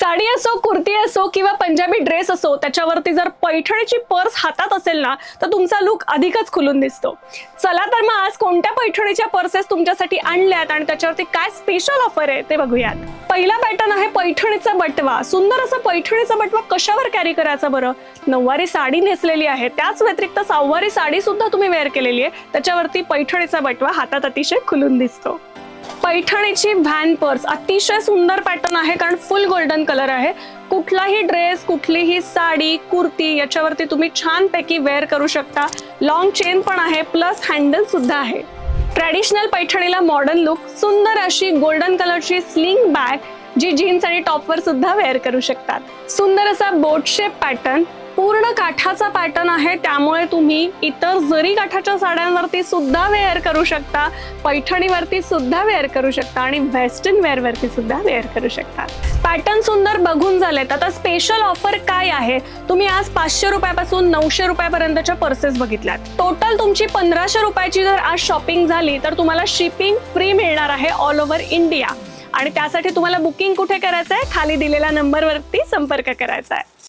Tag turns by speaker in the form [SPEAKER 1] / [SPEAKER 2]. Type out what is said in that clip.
[SPEAKER 1] साडी असो, कुर्ती असो किंवा पंजाबी ड्रेस असो, त्याच्यावरती जर पैठणीची पर्स हातात असेल ना, तर तुमचा लुक अधिकच खुलून दिसतो. चला तर मग आज कोणत्या पैठणीच्या पर्सेस तुमच्यासाठी आणल्यात आणि त्याच्यावरती काय स्पेशल ऑफर आहे ते बघूयात. पहिला पॅटर्न आहे पैठणीचा बटवा. सुंदर असा पैठणीचा बटवा कशावर कॅरी करायचा बरं? नऊवारी साडी नेसलेली आहे, त्याच व्यतिरिक्त सहावारी साडी सुद्धा तुम्ही वेअर केलेली आहे, त्याच्यावरती पैठणीचा बटवा हातात अतिशय खुलून दिसतो. पैठणीची व्हॅन पर्स अतिशय सुंदर पॅटर्न आहे, कारण फुल गोल्डन कलर आहे. कुठलाही ड्रेस, कुठलीही साडी, कुर्ती याच्यावरती तुम्ही छानपैकी वेअर करू शकता. लॉंग चेन पण आहे, प्लस हँडल सुद्धा आहे. ट्रॅडिशनल पैठणीला मॉडर्न लुक, सुंदर अशी गोल्डन कलरची स्लिंग बॅग जी जीन्स आणि टॉपवर सुद्धा वेअर करू शकतात. सुंदर असा बोट शेप पॅटर्न, पूर्ण काठाचा पॅटर्न आहे, त्यामुळे तुम्ही इतर जरी काठाच्या साड्यांवरती सुद्धा वेअर करू शकता, पैठणीवरती सुद्धा वेअर करू शकता आणि वेस्टर्न वेअर वरती सुद्धा वेअर करू शकता. पॅटर्न सुंदर बघून झालेत. आता स्पेशल ऑफर काय आहे? तुम्ही आज 500 रुपयापासून 900 रुपयापर्यंतच्या पर्सेस बघितल्यात. टोटल तुमची 1500 रुपयाची जर आज शॉपिंग झाली तर तुम्हाला शिपिंग फ्री मिळणार आहे ऑल ओव्हर इंडिया. आणि त्यासाठी तुम्हाला बुकिंग कुठे करायचं आहे? खाली दिलेल्या नंबरवरती संपर्क करायचा आहे.